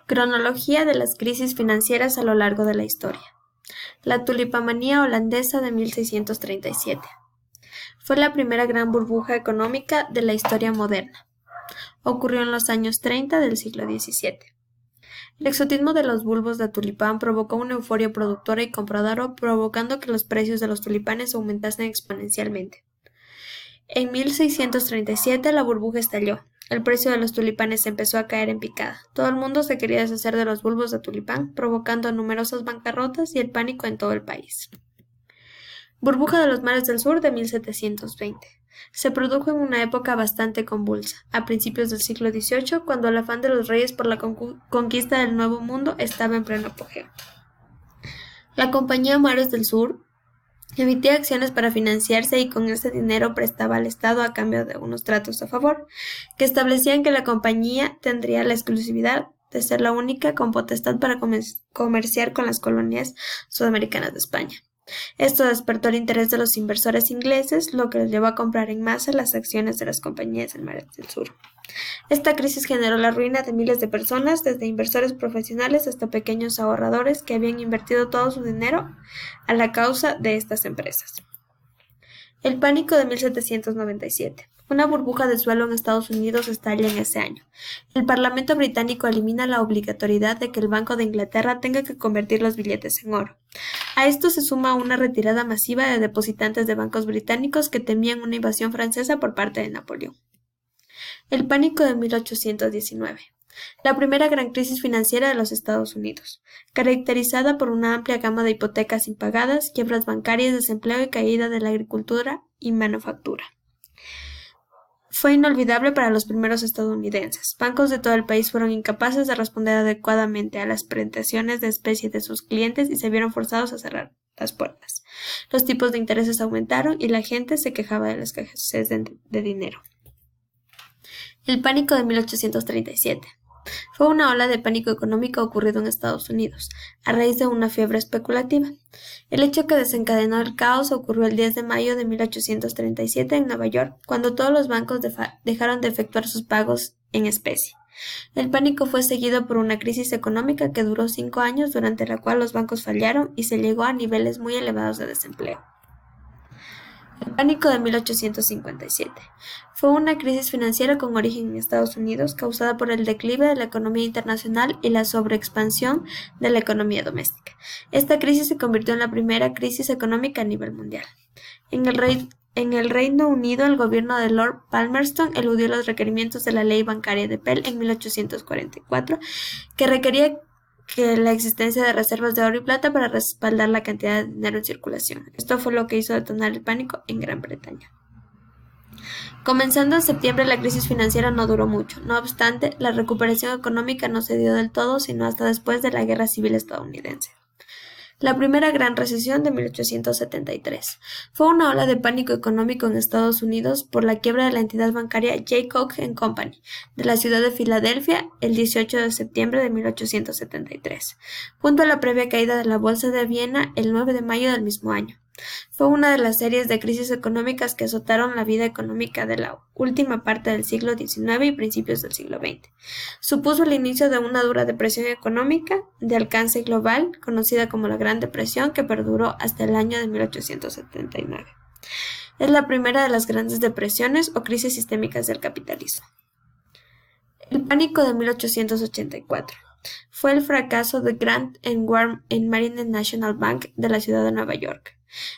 Cronología de las crisis financieras a lo largo de la historia. La tulipamanía holandesa de 1637. Fue la primera gran burbuja económica de la historia moderna. Ocurrió en los años 30 del siglo XVII. El exotismo de los bulbos de tulipán provocó una euforia productora y compradora, provocando que los precios de los tulipanes aumentasen exponencialmente. En 1637 la burbuja estalló. El precio de los tulipanes empezó a caer en picada. Todo el mundo se quería deshacer de los bulbos de tulipán, provocando numerosas bancarrotas y el pánico en todo el país. Burbuja de los mares del sur de 1720. Se produjo en una época bastante convulsa, a principios del siglo XVIII, cuando el afán de los reyes por la conquista del Nuevo Mundo estaba en pleno apogeo. La compañía Mares del Sur emitía acciones para financiarse y con ese dinero prestaba al Estado a cambio de unos tratos a favor, que establecían que la compañía tendría la exclusividad de ser la única con potestad para comerciar con las colonias sudamericanas de España. Esto despertó el interés de los inversores ingleses, lo que les llevó a comprar en masa las acciones de las compañías del Mares del Sur. Esta crisis generó la ruina de miles de personas, desde inversores profesionales hasta pequeños ahorradores que habían invertido todo su dinero a la causa de estas empresas. El pánico de 1797. Una burbuja de suelo en Estados Unidos estalla en ese año. El Parlamento británico elimina la obligatoriedad de que el Banco de Inglaterra tenga que convertir los billetes en oro. A esto se suma una retirada masiva de depositantes de bancos británicos que temían una invasión francesa por parte de Napoleón. El pánico de 1819. La primera gran crisis financiera de los Estados Unidos, caracterizada por una amplia gama de hipotecas impagadas, quiebras bancarias, desempleo y caída de la agricultura y manufactura. Fue inolvidable para los primeros estadounidenses. Bancos de todo el país fueron incapaces de responder adecuadamente a las presentaciones de especie de sus clientes y se vieron forzados a cerrar las puertas. Los tipos de intereses aumentaron y la gente se quejaba de la escasez de dinero. El pánico de 1837. Fue una ola de pánico económico ocurrido en Estados Unidos, a raíz de una fiebre especulativa. El hecho que desencadenó el caos ocurrió el 10 de mayo de 1837 en Nueva York, cuando todos los bancos dejaron de efectuar sus pagos en especie. El pánico fue seguido por una crisis económica que duró 5 años, durante la cual los bancos fallaron y se llegó a niveles muy elevados de desempleo. El pánico de 1857. Fue una crisis financiera con origen en Estados Unidos, causada por el declive de la economía internacional y la sobreexpansión de la economía doméstica. Esta crisis se convirtió en la primera crisis económica a nivel mundial. En el Reino Unido, el gobierno de Lord Palmerston eludió los requerimientos de la Ley Bancaria de Pell en 1844, que requería la existencia de reservas de oro y plata para respaldar la cantidad de dinero en circulación. Esto fue lo que hizo detonar el pánico en Gran Bretaña. Comenzando en septiembre, la crisis financiera no duró mucho. No obstante, la recuperación económica no se dio del todo, sino hasta después de la Guerra Civil estadounidense. La primera gran recesión de 1873. Fue una ola de pánico económico en Estados Unidos por la quiebra de la entidad bancaria J. Koch & Company de la ciudad de Filadelfia el 18 de septiembre de 1873, junto a la previa caída de la Bolsa de Viena el 9 de mayo del mismo año. Fue una de las series de crisis económicas que azotaron la vida económica de la última parte del siglo XIX y principios del siglo XX. Supuso el inicio de una dura depresión económica de alcance global, conocida como la Gran Depresión, que perduró hasta el año de 1879. Es la primera de las grandes depresiones o crisis sistémicas del capitalismo. El pánico de 1884. Fue el fracaso de Grant Warren en Marine National Bank de la ciudad de Nueva York.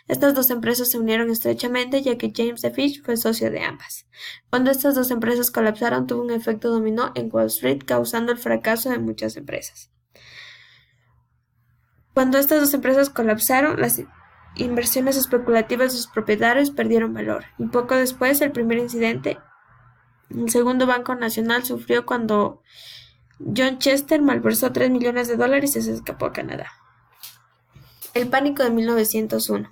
Estas dos empresas se unieron estrechamente, ya que James F. Fitch fue socio de ambas. Cuando estas dos empresas colapsaron, tuvo un efecto dominó en Wall Street, causando el fracaso de muchas empresas. Cuando estas dos empresas colapsaron, las inversiones especulativas de sus propietarios perdieron valor, y poco después el primer incidente, el segundo Banco Nacional, sufrió cuando John Chester malversó $3 millones y se escapó a Canadá. El pánico de 1901.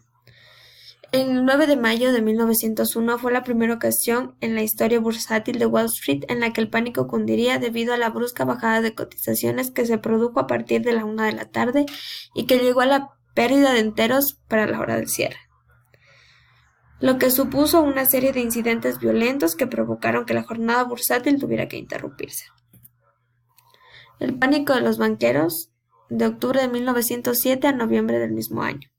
El 9 de mayo de 1901 fue la primera ocasión en la historia bursátil de Wall Street en la que el pánico cundiría debido a la brusca bajada de cotizaciones que se produjo a partir de la 1 de la tarde y que llegó a la pérdida de enteros para la hora del cierre, lo que supuso una serie de incidentes violentos que provocaron que la jornada bursátil tuviera que interrumpirse. El pánico de los banqueros, de octubre de 1907 a noviembre del mismo año.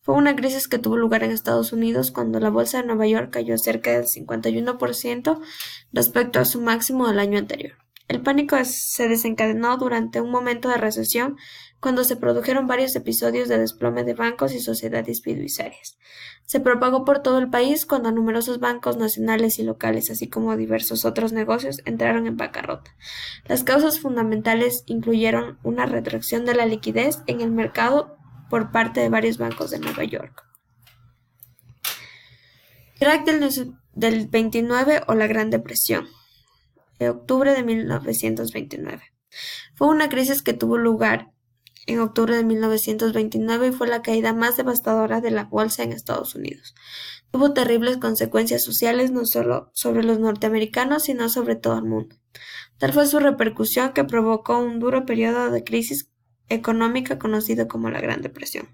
Fue una crisis que tuvo lugar en Estados Unidos cuando la bolsa de Nueva York cayó cerca del 51% respecto a su máximo del año anterior. El pánico se desencadenó durante un momento de recesión cuando se produjeron varios episodios de desplome de bancos y sociedades fiduciarias. Se propagó por todo el país cuando numerosos bancos nacionales y locales, así como diversos otros negocios, entraron en bancarrota. Las causas fundamentales incluyeron una retracción de la liquidez en el mercado por parte de varios bancos de Nueva York. Crack del 29 o la Gran Depresión, de octubre de 1929. Fue una crisis que tuvo lugar en octubre de 1929 y fue la caída más devastadora de la bolsa en Estados Unidos. Tuvo terribles consecuencias sociales no solo sobre los norteamericanos, sino sobre todo el mundo. Tal fue su repercusión que provocó un duro periodo de crisis económica conocido como la Gran Depresión.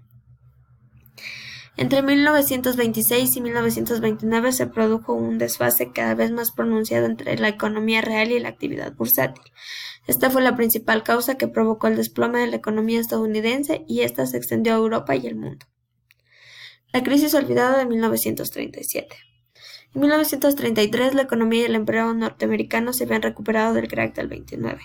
Entre 1926 y 1929 se produjo un desfase cada vez más pronunciado entre la economía real y la actividad bursátil. Esta fue la principal causa que provocó el desplome de la economía estadounidense y esta se extendió a Europa y el mundo. La crisis olvidada de 1937. En 1933 la economía y el empleo norteamericano se habían recuperado del crack del 29.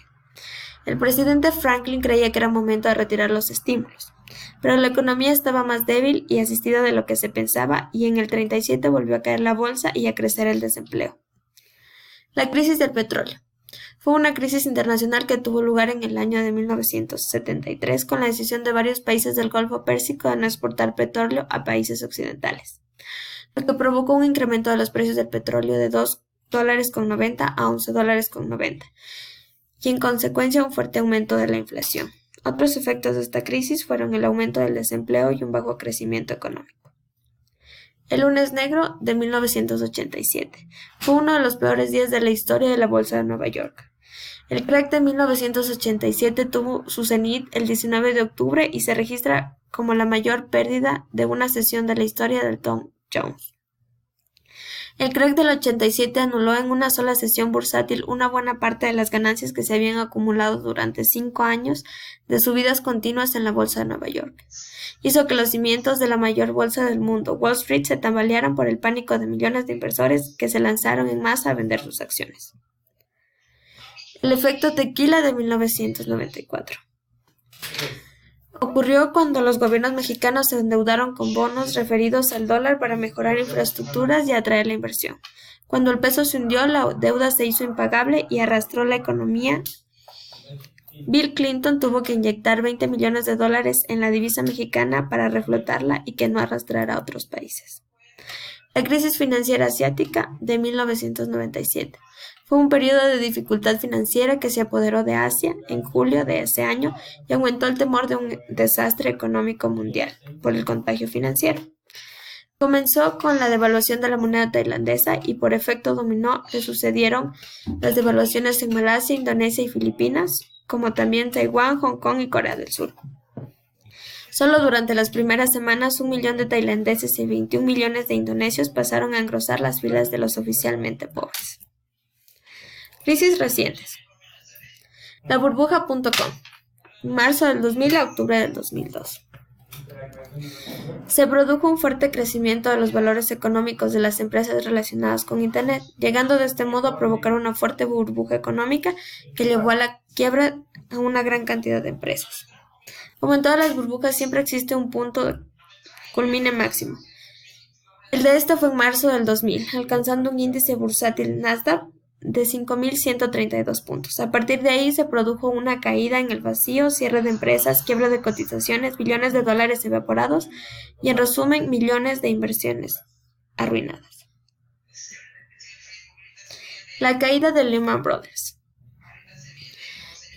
El presidente Franklin creía que era momento de retirar los estímulos, pero la economía estaba más débil y asistida de lo que se pensaba y en el 37 volvió a caer la bolsa y a crecer el desempleo. La crisis del petróleo. Fue una crisis internacional que tuvo lugar en el año de 1973 con la decisión de varios países del Golfo Pérsico de no exportar petróleo a países occidentales, lo que provocó un incremento de los precios del petróleo de $2.90 a $11.90 y en consecuencia un fuerte aumento de la inflación. Otros efectos de esta crisis fueron el aumento del desempleo y un bajo crecimiento económico. El lunes negro de 1987 fue uno de los peores días de la historia de la bolsa de Nueva York. El crack de 1987 tuvo su cenit el 19 de octubre y se registra como la mayor pérdida de una sesión de la historia del Dow Jones. El crack del 87 anuló en una sola sesión bursátil una buena parte de las ganancias que se habían acumulado durante 5 años de subidas continuas en la bolsa de Nueva York. Hizo que los cimientos de la mayor bolsa del mundo, Wall Street, se tambalearan por el pánico de millones de inversores que se lanzaron en masa a vender sus acciones. El efecto tequila de 1994. Ocurrió cuando los gobiernos mexicanos se endeudaron con bonos referidos al dólar para mejorar infraestructuras y atraer la inversión. Cuando el peso se hundió, la deuda se hizo impagable y arrastró la economía. Bill Clinton tuvo que inyectar $20 millones en la divisa mexicana para reflotarla y que no arrastrara a otros países. La crisis financiera asiática de 1997. Fue un periodo de dificultad financiera que se apoderó de Asia en julio de ese año y aumentó el temor de un desastre económico mundial por el contagio financiero. Comenzó con la devaluación de la moneda tailandesa y por efecto dominó le sucedieron las devaluaciones en Malasia, Indonesia y Filipinas, como también Taiwán, Hong Kong y Corea del Sur. Solo durante las primeras semanas 1 millón de tailandeses y 21 millones de indonesios pasaron a engrosar las filas de los oficialmente pobres. Crisis recientes. La burbuja.com, marzo del 2000 a octubre del 2002. Se produjo un fuerte crecimiento de los valores económicos de las empresas relacionadas con Internet, llegando de este modo a provocar una fuerte burbuja económica que llevó a la quiebra a una gran cantidad de empresas. Como en todas las burbujas, siempre existe un punto de culmine máximo. El de este fue en marzo del 2000, alcanzando un índice bursátil Nasdaq de 5.132 puntos. A partir de ahí se produjo una caída en el vacío, cierre de empresas, quiebra de cotizaciones, billones de dólares evaporados y, en resumen, millones de inversiones arruinadas. La caída de Lehman Brothers.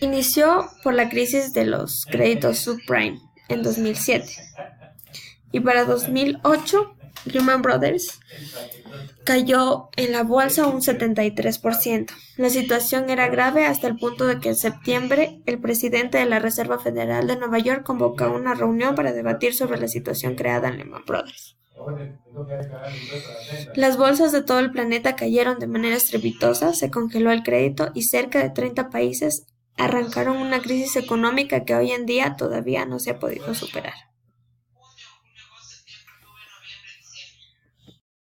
Inició por la crisis de los créditos subprime en 2007 y para 2008 Lehman Brothers cayó en la bolsa un 73%. La situación era grave hasta el punto de que en septiembre el presidente de la Reserva Federal de Nueva York convocó una reunión para debatir sobre la situación creada en Lehman Brothers. Las bolsas de todo el planeta cayeron de manera estrepitosa, se congeló el crédito y cerca de 30 países arrancaron una crisis económica que hoy en día todavía no se ha podido superar.